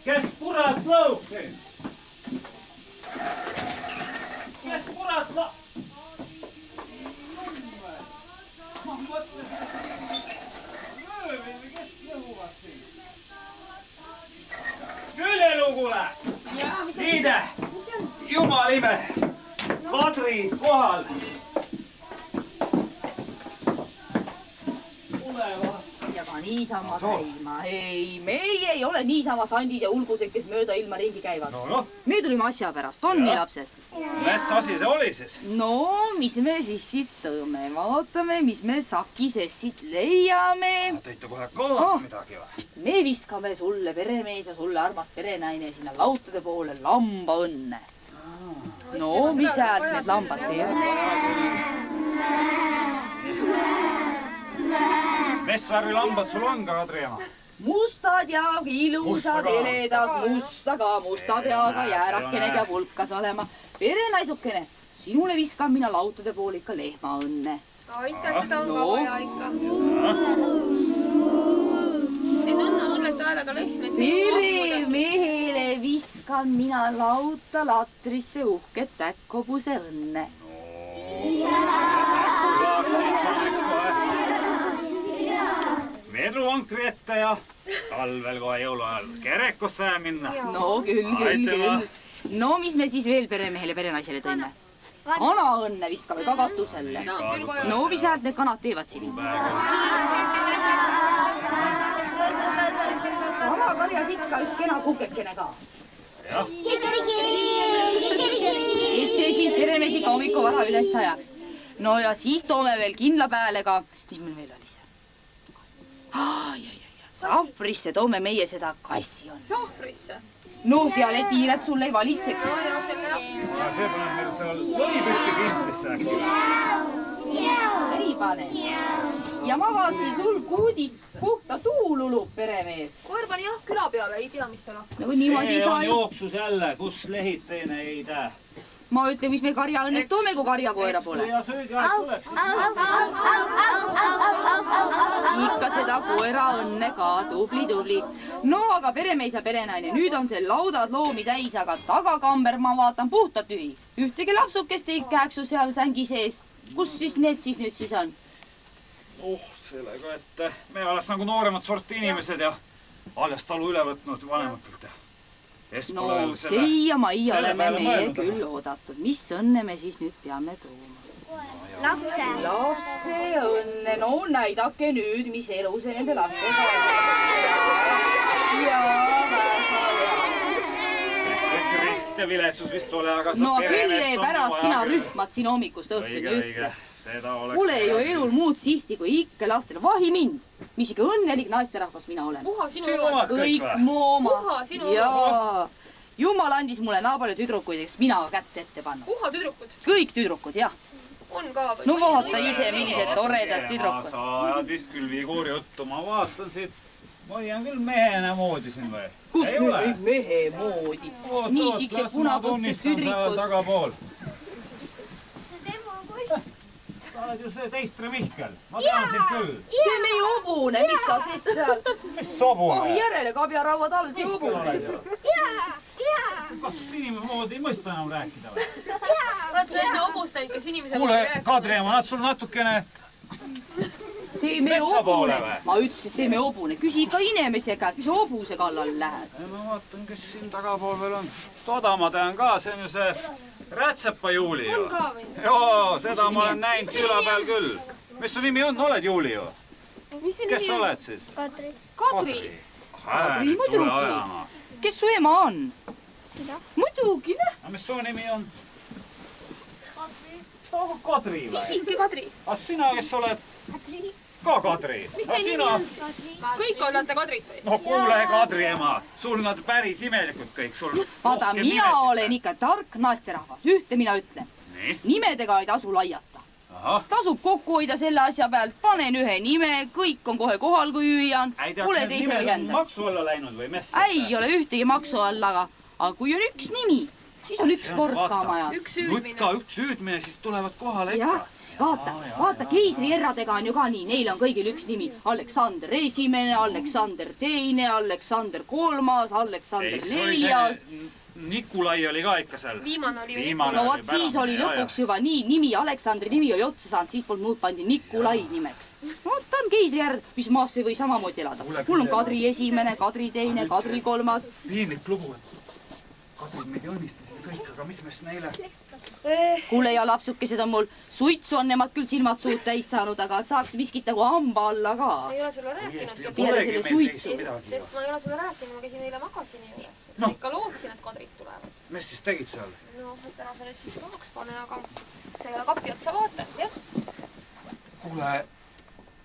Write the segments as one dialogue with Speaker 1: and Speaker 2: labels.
Speaker 1: Kes kurat lõub siin? Kes kurat lõub? Ma mõtlen, mööbil või kes lõhuvad siin? Sülelugule! Liide! Jumal ime! Kadri kohal!
Speaker 2: Niisama käima. Ei, meie ei ole niisama sandid ja ulgused, kes mööda ilma ringi käivad. Me tulime asja pärast, on nii lapsed?
Speaker 1: Mis asi see oli siis?
Speaker 2: No, mis me siis siit tõime? Vaatame, mis me saki sees siit leiame.
Speaker 1: Tõite kohe kaasa midagi või?
Speaker 2: Me viskame sulle, peremees ja sulle armas perenaine, sinna lautade poole lamba õnne. No, mis häält need lambad teevad?
Speaker 1: Mis värvi lambad sul on, Kadri ema?
Speaker 2: Mustad ja ilusad, eledad, musta peaga jäärakene peab hulkas olema. Perenaisukene, sinule viskan mina lautade poole ikka lehma õnne.
Speaker 3: Ikka seda on ka vaja ikka. Siin on õnnetu häälega lehm.
Speaker 2: Peremehele viskan mina lauta latrisse uhket täkkobuse õnne.
Speaker 1: Saaks siis paneks kohe vedruankri ette ja talvel kohe jõuluajal kerekusse minna.
Speaker 2: No küll. No mis me siis veel peremehele perenaisele tõime? Kana õnne viskame ka katuselle. No mis häält need kanad teevad siin? Kanakarjas ikka üks kena kukekene ka. Et see siin peremees ikka hommiku vara üles ajaks. No ja siis toome veel kindla päälega. Mis meil veel oli see? Sahvrisse toome meie seda kassi on.
Speaker 3: Sahvrisse?
Speaker 2: No seal ei tiired sul ei valitseks.
Speaker 3: No ja selle jaoks.
Speaker 1: See paneb meil seal lõipühti kintslisse äkki.
Speaker 2: Ei pane. Ja ma vaatsin sul kuudist puhta tuululub, peremees.
Speaker 3: Koer pani jah küla peale, ei tea, mis tal on.
Speaker 1: See on jooksus jälle, kus lehid teine ei tea.
Speaker 2: Ma ütlen, mis me karja õnnest toome, kui karjakoera pole.
Speaker 1: Ja söögiaeg tuleb, siis
Speaker 2: ikka seda koera õnne ka, tubli. No aga peremees ja perenaine, nüüd on see laudad loomi täis, aga tagakamber ma vaatan puhtalt tühi. Ühtegi lapsukest ei käeksu seal sängi sees. Kus siis need siis nüüd siis on?
Speaker 1: Sellega, et me alles nagu nooremad sorti inimesed ja alles talu üle võtnud vanematelt ja
Speaker 2: no siia-mai oleme meie küll oodatud. Mis õnne me siis nüüd peame tooma? Lapse õnne. No näidake nüüd, mis elu see nende lastega on.
Speaker 1: See vist ja viletsus vist ole, aga
Speaker 2: no küll pärast sina rühmad siin hommikust õhtuni ütle. Mul ei ju elul muud sihti kui ikka lastele vahi mind. Mis ikka õnnelik naisterahvas mina olen. Kõik mu oma. Jaa. Jumal andis mulle naa palju tüdrukuid, eks mina kätte ette pannud.
Speaker 3: Puha tüdrukud?
Speaker 2: Kõik tüdrukud, jah.
Speaker 3: On ka või?
Speaker 2: No vaata ise, millised toredad tüdrukud.
Speaker 1: Sa ajad vist küll viiguuri juttu. Ma vaatan siit. Ma hoian küll mehena moodi siin või?
Speaker 2: Kus nüüd mehe moodi? Nii sikse punapõsses tüdrikud.
Speaker 1: Tagapool. Sa oled ju see teistre Mihkel. Ma tean sind küll.
Speaker 2: See meie hobune, mis sa siis seal?
Speaker 1: Mis hobune?
Speaker 2: Järele kabjarauad all see hobune.
Speaker 1: Kas inimese moodi ei mõista enam rääkida või?
Speaker 3: Oled sa enne hobustaid, kes inimese moodi
Speaker 1: rääkida? Kuule, Kadri, ma näed sul natukene...
Speaker 2: See me hobune. Ma ütlesin, see me hobune. Küsi ikka inimese käest, mis hobuse kallal lähed.
Speaker 1: Ma vaatan, kes siin tagapool veel on. Toda ma tean ka, see on ju see Rätsepa Juuli ju.
Speaker 3: On ka või?
Speaker 1: Joo, seda ma olen näinud küla peal küll. Mis su nimi on? Oled Juuli ju?
Speaker 3: Mis see nimi on?
Speaker 1: Kes sa oled siis?
Speaker 3: Kadri.
Speaker 2: Kadri muidugi. Kes su ema on?
Speaker 3: Sina.
Speaker 2: Muidugi, ne?
Speaker 1: Mis su nimi on? Kadri või?
Speaker 3: Mis ikka Kadri?
Speaker 1: As sina, kes oled?
Speaker 3: Kadri.
Speaker 1: Ka Kadri.
Speaker 3: Mis teie nimi on? Kõik olete Kadrid või?
Speaker 1: No kuule, Kadri ema. Sul nad päris imelikud kõik.
Speaker 2: Vaata, mina olen ikka tark naisterahvas. Ühte mina ütlen. Nimedega ei tasu laiata. Tasub kokku hoida selle asja pealt. Panen ühe nime, kõik on kohe kohal, kui hüüan. Pole teisele jända.
Speaker 1: Maksu alla läinud või mis?
Speaker 2: Ei ole ühtegi maksu all, aga kui on üks nimi, siis on üks kord ka majas.
Speaker 3: Üks süüdmine.
Speaker 1: Võtta üks süüdmine, siis tulevad kohale ikka.
Speaker 2: Jah, vaata, keisrierradega on ju ka nii. Neil on kõigil üks nimi. Aleksander esimene, Aleksander teine, Aleksander kolmas, Aleksander neljas.
Speaker 1: Nikolai oli ka ikka seal.
Speaker 3: Viimane oli ju
Speaker 1: Viimane.
Speaker 2: No vot, siis oli lõpuks juba nii nimi, Aleksandri nimi oli otsa saanud, siis polnud muud pandi Nikolai nimeks. No ta on keisrijärg, mis maas see või samamoodi elada. Mul on Kadri esimene, Kadri teine, Kadri kolmas.
Speaker 1: Piinlik lugu, et Kadri meid õnnistasid kõik, aga mis me siis neile...
Speaker 2: Kuule ja lapsukesed on mul, suitsu on nemad küll silmad suud täis saanud, aga saaks miskit nagu hamba alla ka.
Speaker 3: Ma ei ole sulle rääkinud.
Speaker 2: Peale selle suitsi.
Speaker 3: Ma ei ole sulle rääkinud, ma käisin eile magasini juures. Ma ikka lootsin, et Kadrid tulevad.
Speaker 1: Mis siis tegid seal?
Speaker 3: No, täna sa nüüd siis pahaks pane, aga sa ei ole kapi otsa vaatanud, jah?
Speaker 1: Kuule,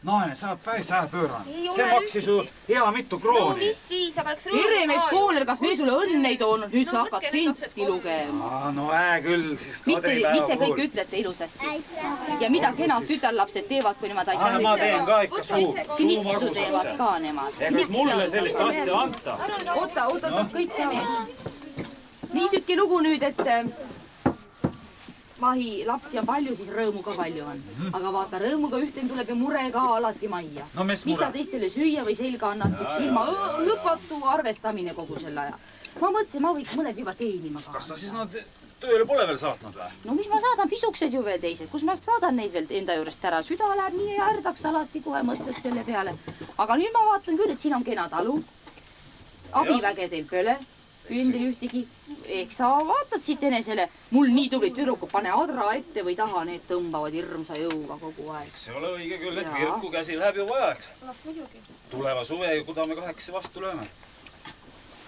Speaker 1: naine, sa oled päris hääpöörane.
Speaker 3: Ei ole
Speaker 1: See maksis ju hea mitu
Speaker 3: No
Speaker 1: krooni.
Speaker 3: mis siis, aga eks
Speaker 2: Eremees Kooler, kas me sulle õnne ei toonud, nüüd sa
Speaker 3: No
Speaker 2: hakkad
Speaker 3: võtke need lapsed
Speaker 2: senti lugema.
Speaker 1: No küll, siis
Speaker 2: Mis
Speaker 1: Kadri
Speaker 2: te
Speaker 1: päeva
Speaker 2: kõik
Speaker 1: puhul.
Speaker 2: ütlete ilusasti? Ja mida kenad tütarlapsed teevad, kui nemad
Speaker 1: Ma
Speaker 2: aitavad?
Speaker 1: teen ka ikka
Speaker 2: Niksu teevad ka nemad.
Speaker 1: Ega mulle sellist asja anta.
Speaker 2: Oota, kõik see mees. Niisugune lugu nüüd, et Mahi, lapsi on palju, siis rõõmu ka palju on. Aga vaata, rõõmuga ühten tuleb ju mure ka alati majja.
Speaker 1: No mis
Speaker 2: Mis sa
Speaker 1: mure?
Speaker 2: teistele süüa või selga annad, üks ilma lõpatu arvestamine kogu selle aja. Ma mõtlesin, ma võiks mõned juba teenima ka.
Speaker 1: Kas sa siis nad tööle pole veel saatnud või?
Speaker 2: No mis ma saadan, pisuksed ju veel teised, kus ma saadan neid veel enda juurest ära. Süda läheb nii ärdaks alati kohe mõttes selle peale. Aga nüüd ma vaatan küll, et siin on kena talu. Abiväge teil pöle. Endil ühtegi, ehk sa vaatad siit enesele, mul nii tublid tüdrukud, pane adra ette või taha, need tõmbavad hirmsa jõuga kogu aeg.
Speaker 1: See ole õige küll, et Virku käsi läheb ju vaja.
Speaker 3: Oleks muidugi.
Speaker 1: Tuleva suve, kuda me kahekesi vastu lööme.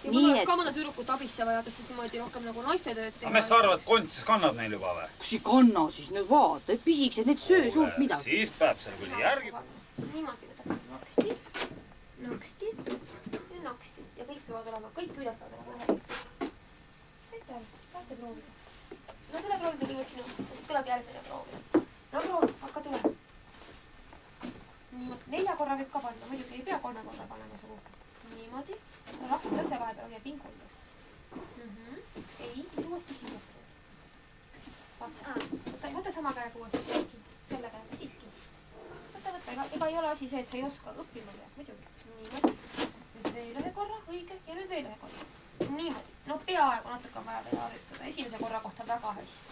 Speaker 3: Ja mul oleks ka mõnda tüdrukut abisse vajada, sest niimoodi rohkem nagu naiste tööd teha.
Speaker 1: Aga mis sa arvad, kont siis kannab neil juba või?
Speaker 2: Kus ei kanna siis, nüüd vaata, et pisikesed, need söö suurt midagi.
Speaker 1: Siis peab seal küll järgi.
Speaker 3: Niimoodi võtab naksti, naksti ja naksti. Ja kõik peavad olema, kõik küljed peavad olema ühe. Saate proovida. No tule proovida kõigepealt sinu, siis tuleb järgmine proovida. No proovi, hakka tulema. Niimoodi, 4 korra võib ka panna, muidugi ei pea 3 korra panema sugu. Niimoodi. Rahva lase vahepeal hoia pinguldust. Ei, nüüd uuesti siia. Võta sama käega uuesti, selle käega siitki. Võta, ega ei ole asi see, et sa ei oska õppima peab, muidugi. Niimoodi. Nüüd veel ühe korra, õige, ja nüüd veel ühe korra. Niimoodi. No peaaegu natuke on vaja veel harjutada. Esimese korra kohta väga hästi.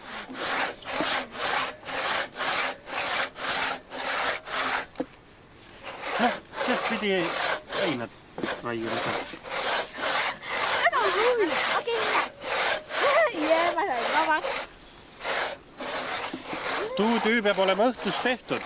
Speaker 4: Noh, sealt pidi Ainad raiuma saab.
Speaker 5: Väga hull. Okei, jää, ma sain vabaks.
Speaker 4: Tuutöö peab olema õhtus tehtud.